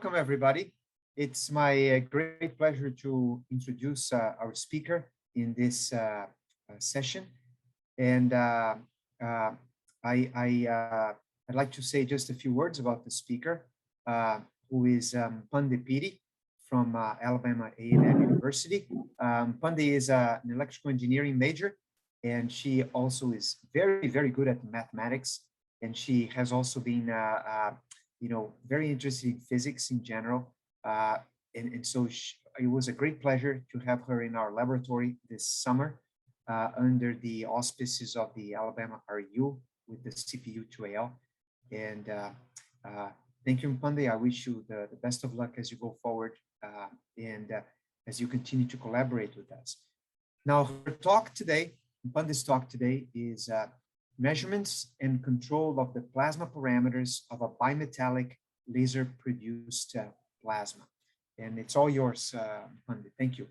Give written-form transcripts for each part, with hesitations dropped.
welcome everybody. It's my great pleasure to introduce our speaker in this session. And uh, I'd like to say just a few words about the speaker, who is Mphande Phiri from Alabama A&M University. Mphande is an electrical engineering major, and she also is very, very good at mathematics. And she has also been very interested in physics in general. And so it was a great pleasure to have her in our laboratory this summer under the auspices of the Alabama ALREU with the CPU2AL. And thank you, Mphande. I wish you the best of luck as you go forward and as you continue to collaborate with us. Now, her talk today, Mphande's talk today is measurements and control of the plasma parameters of a bimetallic laser-produced plasma. And it's all yours, Mphande. Thank you.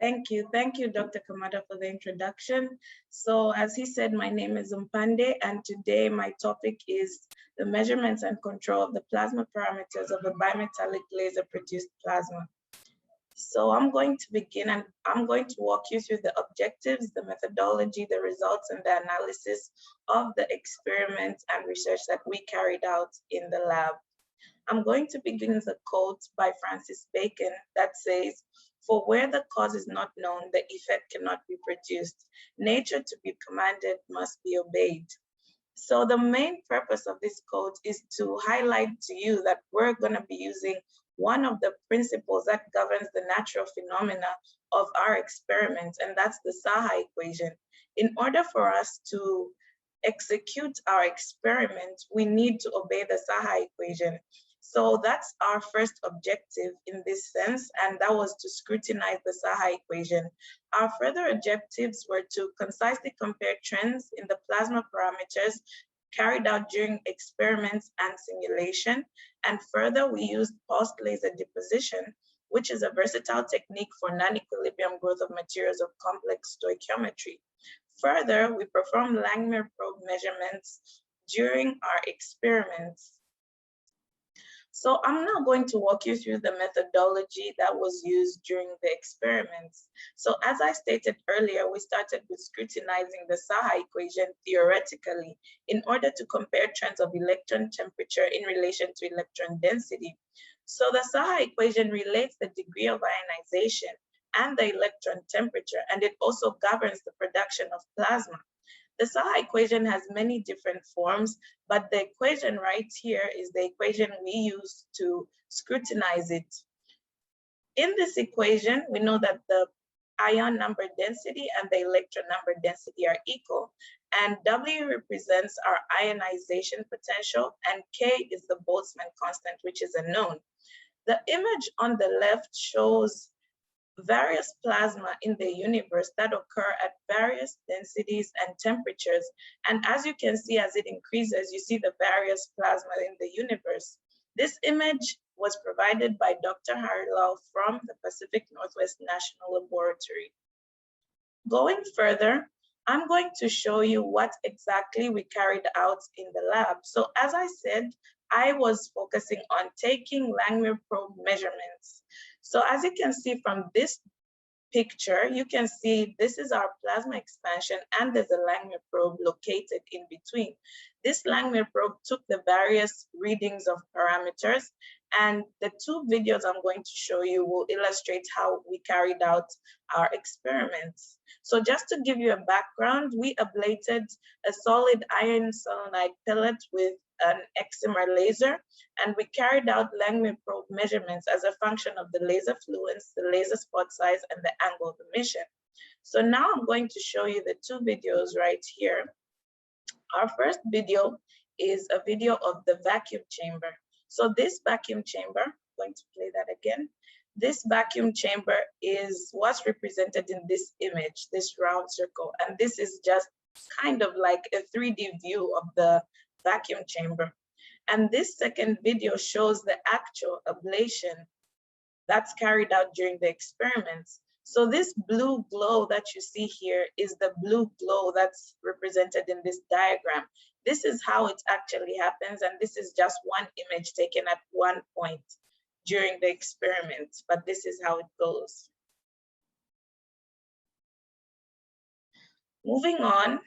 Thank you. Thank you, Dr. Kamada, for the introduction. So as he said, my name is Mphande, and today my topic is the measurements and control of the plasma parameters of a bimetallic laser-produced plasma. So I'm going to begin, and I'm going to walk you through the objectives, the methodology, the results, and the analysis of the experiments and research that we carried out in the lab. I'm going to begin with a quote by Francis Bacon that says, "For where the cause is not known, the effect cannot be produced. Nature to be commanded must be obeyed." So the main purpose of this quote is to highlight to you that we're going to be using one of the principles that governs the natural phenomena of our experiments, and that's the Saha equation. In order for us to execute our experiment, we need to obey the Saha equation. So that's our first objective in this sense, and that was to scrutinize the Saha equation. Our further objectives were to concisely compare trends in the plasma parameters carried out during experiments and simulation. And further, we used pulsed laser deposition, which is a versatile technique for non-equilibrium growth of materials of complex stoichiometry. Further, we performed Langmuir probe measurements during our experiments. So I'm now going to walk you through the methodology that was used during the experiments. So as I stated earlier, we started with scrutinizing the Saha equation theoretically in order to compare trends of electron temperature in relation to electron density. So the Saha equation relates the degree of ionization and the electron temperature, and it also governs the production of plasma. The Saha equation has many different forms, but the equation right here is the equation we use to scrutinize it. In this equation, we know that the ion number density and the electron number density are equal, and W represents our ionization potential, and K is the Boltzmann constant, which is a known. The image on the left shows various plasma in the universe that occur at various densities and temperatures. And as you can see, as it increases, you see the various plasma in the universe. This image was provided by Dr. Harlow from the Pacific Northwest National Laboratory. Going further, I'm going to show you what exactly we carried out in the lab. So as I said, I was focusing on taking Langmuir probe measurements. So as you can see from this picture, you can see this is our plasma expansion and there's a Langmuir probe located in between. This Langmuir probe took the various readings of parameters, and the two videos I'm going to show you will illustrate how we carried out our experiments. So just to give you a background, we ablated a solid iron selenide pellet with an excimer laser, and we carried out Langmuir probe measurements as a function of the laser fluence, the laser spot size, and the angle of emission. So now I'm going to show you the two videos right here. Our first video is a video of the vacuum chamber. So this vacuum chamber, I'm going to play that again. This vacuum chamber is what's represented in this image, this round circle. And this is just kind of like a 3D view of the vacuum chamber. And this second video shows the actual ablation that's carried out during the experiments. So this blue glow that you see here is the blue glow that's represented in this diagram. This is how it actually happens, and this is just one image taken at one point. during the experiment, but this is how it goes. Moving on,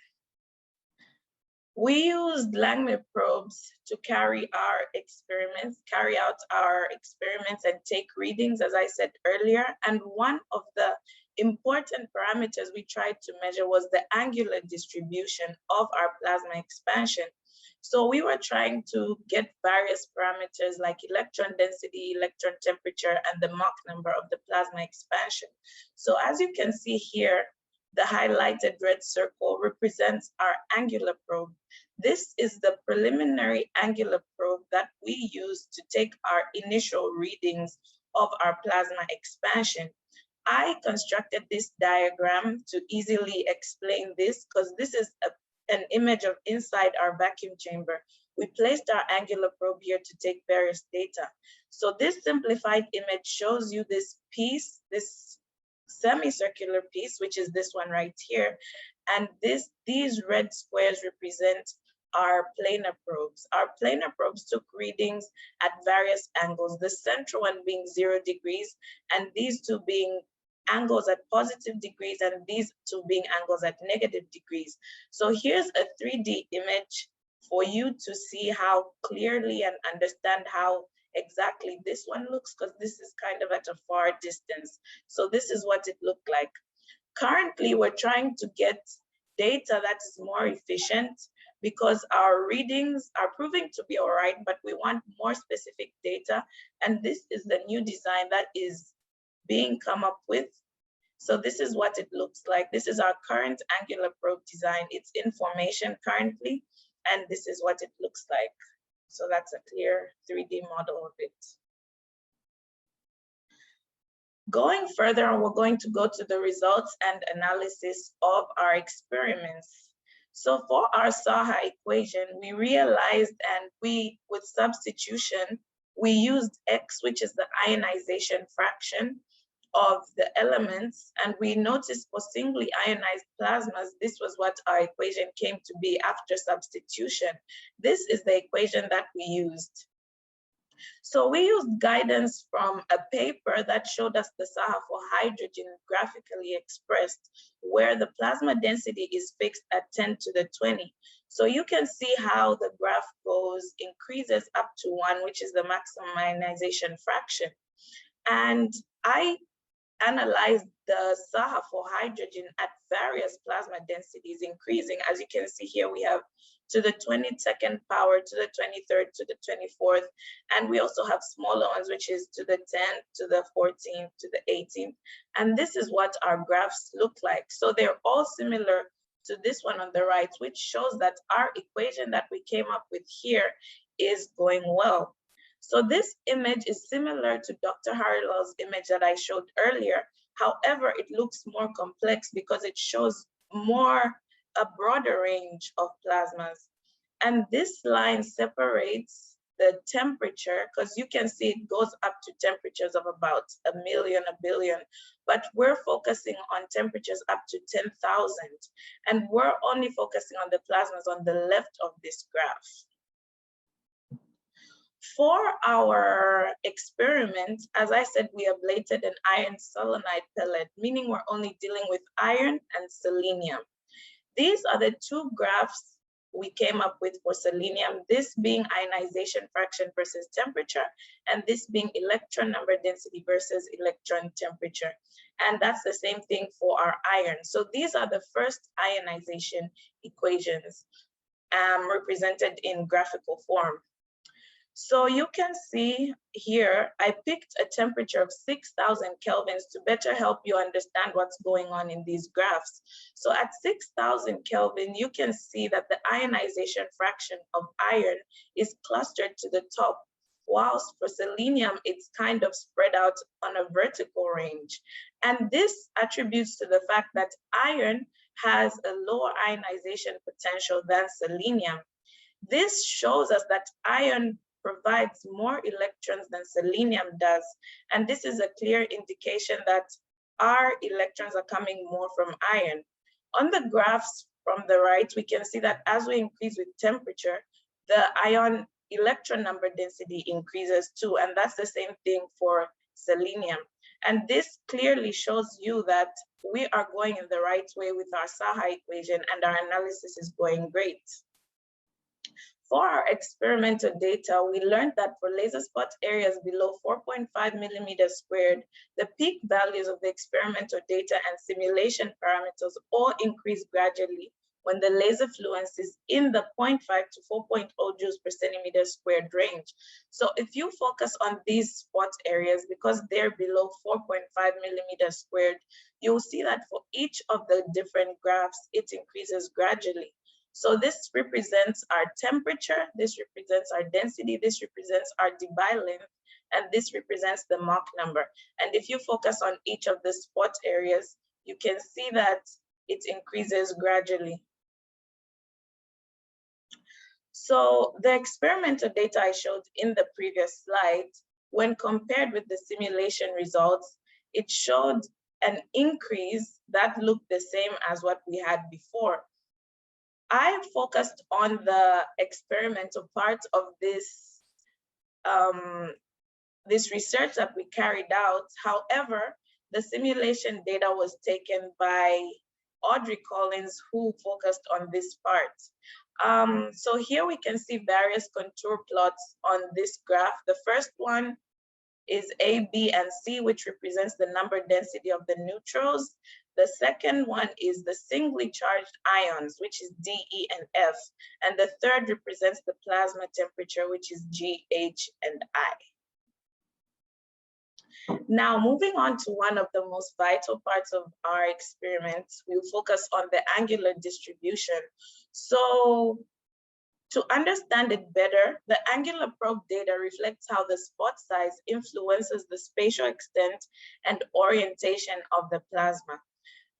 we used Langley probes to carry out our experiments and take readings, as I said earlier. And one of the important parameters we tried to measure was the angular distribution of our plasma expansion. So we were trying to get various parameters like electron density, electron temperature, and the Mach number of the plasma expansion. So as you can see here, the highlighted red circle represents our angular probe. This is the preliminary angular probe that we use to take our initial readings of our plasma expansion. I constructed this diagram to easily explain this because this is an image of inside our vacuum chamber. We placed our angular probe here to take various data. So this simplified image shows you this piece, this semicircular piece, which is this one right here. And these red squares represent our planar probes. Our planar probes took readings at various angles, the central one being 0 degrees, and these two being angles at positive degrees, and these two being angles at negative degrees. So here's a 3D image for you to see how clearly and understand how exactly this one looks, because this is kind of at a far distance. So this is what it looked like. Currently, we're trying to get data that is more efficient because our readings are proving to be all right, but we want more specific data. And this is the new design that is being come up with. So this is what it looks like. This is our current angular probe design. It's in formation currently, and this is what it looks like. So that's a clear 3D model of it. Going further, we're going to go to the results and analysis of our experiments. So for our Saha equation, we realized, and with substitution, we used X, which is the ionization fraction of the elements, and we noticed for singly ionized plasmas, this was what our equation came to be after substitution. This is the equation that we used. So we used guidance from a paper that showed us the Saha for hydrogen graphically expressed, where the plasma density is fixed at 10 to the 20. So you can see how the graph goes, increases up to 1, which is the maximum ionization fraction. And I analyzed the Saha for hydrogen at various plasma densities increasing. As you can see here, we have to the 22nd power, to the 23rd, to the 24th. And we also have smaller ones, which is to the 10th, to the 14th, to the 18th. And this is what our graphs look like. So they're all similar to this one on the right, which shows that our equation that we came up with here is going well. So this image is similar to Dr. Harrell's image that I showed earlier. However, it looks more complex because it shows a broader range of plasmas. And this line separates the temperature, because you can see it goes up to temperatures of about 1 million, 1 billion, but we're focusing on temperatures up to 10,000. And we're only focusing on the plasmas on the left of this graph. For our experiment, as I said, we ablated an iron selenide pellet, meaning we're only dealing with iron and selenium. These are the two graphs we came up with for selenium, this being ionization fraction versus temperature, and this being electron number density versus electron temperature. And that's the same thing for our iron. So these are the first ionization equations represented in graphical form. So you can see here, I picked a temperature of 6,000 kelvins to better help you understand what's going on in these graphs. So at 6,000 Kelvin, you can see that the ionization fraction of iron is clustered to the top, whilst for selenium, it's kind of spread out on a vertical range. And this attributes to the fact that iron has a lower ionization potential than selenium. This shows us that iron provides more electrons than selenium does. And this is a clear indication that our electrons are coming more from iron. On the graphs from the right, we can see that as we increase with temperature, the ion electron number density increases too, and that's the same thing for selenium. And this clearly shows you that we are going in the right way with our Saha equation, and our analysis is going great. For our experimental data, we learned that for laser spot areas below 4.5 millimeters squared, the peak values of the experimental data and simulation parameters all increase gradually when the laser fluence is in the 0.5 to 4.0 joules per centimeter squared range. So if you focus on these spot areas, because they're below 4.5 millimeters squared, you'll see that for each of the different graphs, it increases gradually. So this represents our temperature, this represents our density, this represents our Debye length, and this represents the Mach number. And if you focus on each of the spot areas, you can see that it increases gradually. So the experimental data I showed in the previous slide, when compared with the simulation results, it showed an increase that looked the same as what we had before. I focused on the experimental part of this, this research that we carried out. However, the simulation data was taken by Audrey Collins, who focused on this part. So here we can see various contour plots on this graph. The first one is A, B, and C, which represents the number density of the neutrals. The second one is the singly charged ions, which is D, E, and F. And the third represents the plasma temperature, which is G, H, and I. Now, moving on to one of the most vital parts of our experiment, we'll focus on the angular distribution. So to understand it better, the angular probe data reflects how the spot size influences the spatial extent and orientation of the plasma.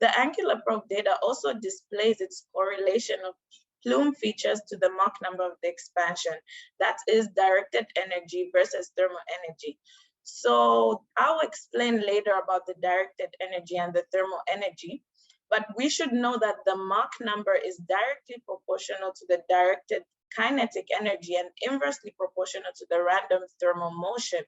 The angular probe data also displays its correlation of plume features to the Mach number of the expansion, that is directed energy versus thermal energy. So I'll explain later about the directed energy and the thermal energy, but we should know that the Mach number is directly proportional to the directed kinetic energy and inversely proportional to the random thermal motion.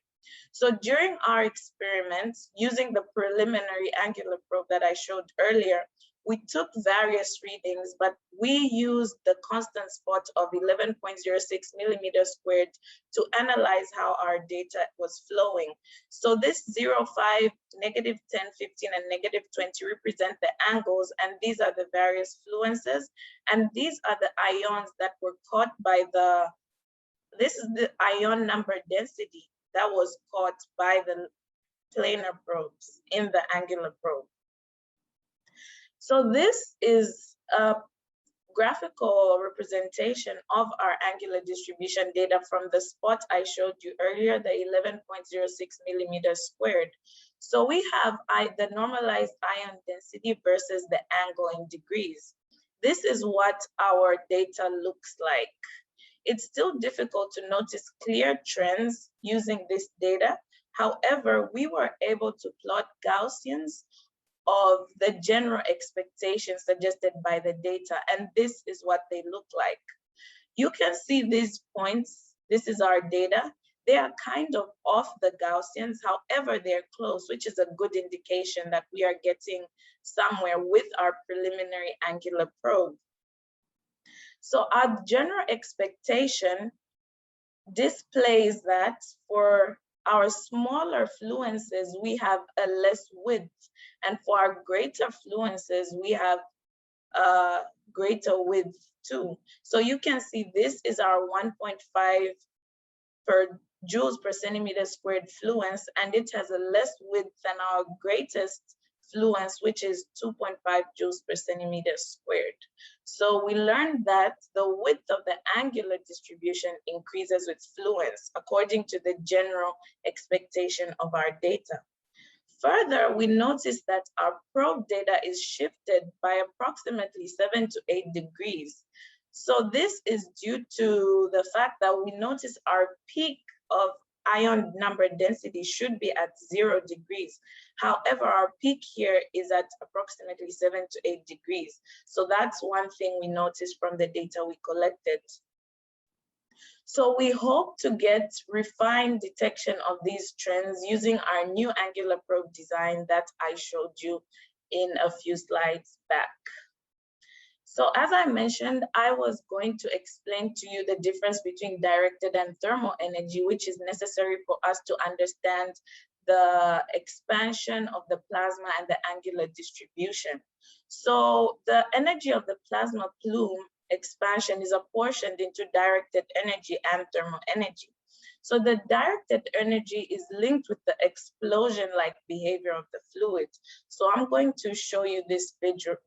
So during our experiments, using the preliminary angular probe that I showed earlier, we took various readings, but we used the constant spot of 11.06 millimeters squared to analyze how our data was flowing. So this 0, 5, negative 10, 15, and negative 20 represent the angles, and these are the various fluences, and these are the ions that were caught by the, this is the ion number density that was caught by the planar probes in the angular probe. So this is a graphical representation of our angular distribution data from the spot I showed you earlier, the 11.06 millimeters squared. So we have the normalized ion density versus the angle in degrees. This is what our data looks like. It's still difficult to notice clear trends using this data. However, we were able to plot Gaussians of the general expectations suggested by the data, and this is what they look like. You can see these points. This is our data. They are kind of off the Gaussians, however, they're close, which is a good indication that we are getting somewhere with our preliminary angular probe. So our general expectation displays that for our smaller fluences, we have a less width. And for our greater fluences, we have a greater width too. So you can see this is our 1.5 per joules per centimeter squared fluence, and it has a less width than our greatest fluence, which is 2.5 joules per centimeter squared. So we learned that the width of the angular distribution increases with fluence according to the general expectation of our data. Further, we noticed that our probe data is shifted by approximately 7 to 8 degrees. So this is due to the fact that we notice our peak of ion number density should be at 0 degrees. However, our peak here is at approximately 7 to 8 degrees. So that's one thing we noticed from the data we collected. So we hope to get refined detection of these trends using our new angular probe design that I showed you in a few slides back. So as I mentioned, I was going to explain to you the difference between directed and thermal energy, which is necessary for us to understand the expansion of the plasma and the angular distribution. So the energy of the plasma plume expansion is apportioned into directed energy and thermal energy. So the directed energy is linked with the explosion-like behavior of the fluid. So I'm going to show you this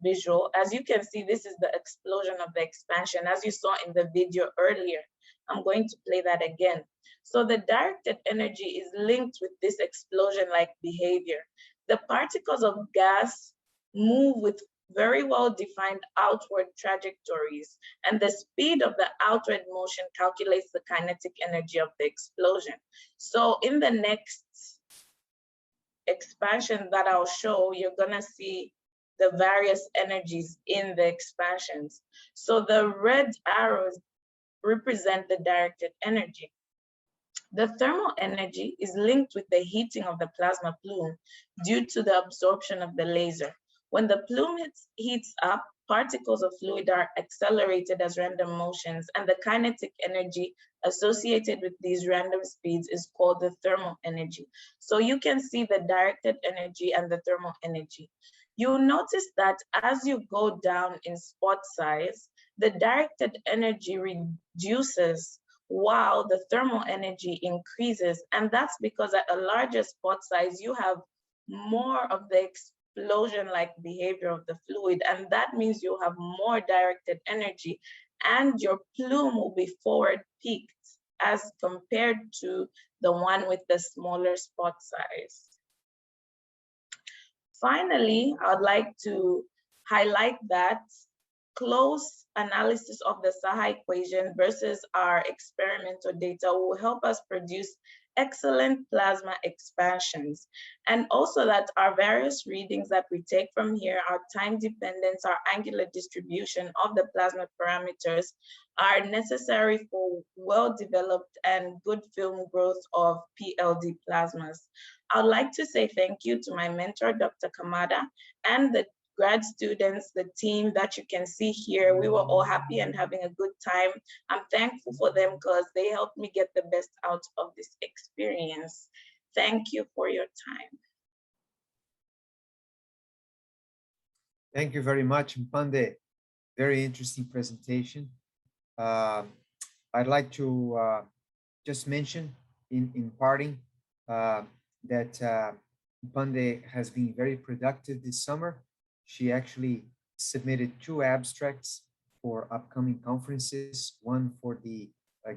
visual. As you can see, this is the explosion of the expansion, as you saw in the video earlier. I'm going to play that again. So the directed energy is linked with this explosion-like behavior. The particles of gas move with very well-defined outward trajectories, and the speed of the outward motion calculates the kinetic energy of the explosion. So in the next expansion that I'll show, you're gonna see the various energies in the expansions. So the red arrows represent the directed energy. The thermal energy is linked with the heating of the plasma plume due to the absorption of the laser. When the plume heats up, particles of fluid are accelerated as random motions, and the kinetic energy associated with these random speeds is called the thermal energy. So you can see the directed energy and the thermal energy. You'll notice that as you go down in spot size, the directed energy reduces while the thermal energy increases. And that's because at a larger spot size, you have more of the explosion-like behavior of the fluid. And that means you'll have more directed energy and your plume will be forward peaked as compared to the one with the smaller spot size. Finally, I'd like to highlight that close analysis of the Saha equation versus our experimental data will help us produce excellent plasma expansions. And also that our various readings that we take from here, our time dependence, our angular distribution of the plasma parameters are necessary for well-developed and good film growth of PLD plasmas. I'd like to say thank you to my mentor, Dr. Kamada, and the grad students, the team that you can see here. We were all happy and having a good time. I'm thankful for them because they helped me get the best out of this experience. Thank you for your time. Thank you very much, Mphande. Very interesting presentation. I'd like to just mention in parting that Mphande has been very productive this summer. She actually submitted 2 abstracts for upcoming conferences, one for the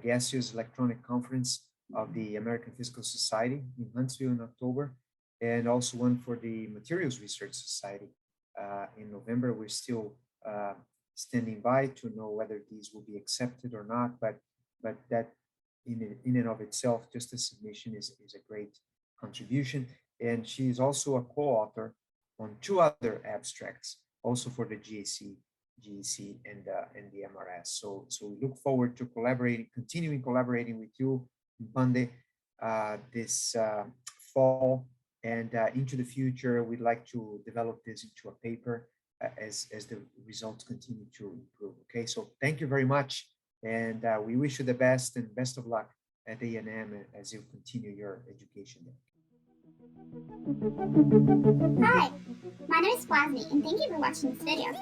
Gaseous Electronic Conference of the American Physical Society in Huntsville in October, and also one for the Materials Research Society in November. We're still standing by to know whether these will be accepted or not, but that in and of itself, just a submission is a great contribution. And she is also a co-author on 2 other abstracts, also for the GEC, and the MRS. So we look forward to continuing collaborating with you, Mphande, this fall and into the future. We'd like to develop this into a paper as the results continue to improve. Okay, so thank you very much, and we wish you the best and best of luck at A&M as you continue your education there. Hi, my name is Flasny, and thank you for watching this video.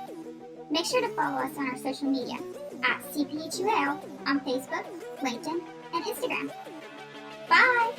Make sure to follow us on our social media at CPHUL on Facebook, LinkedIn, and Instagram. Bye!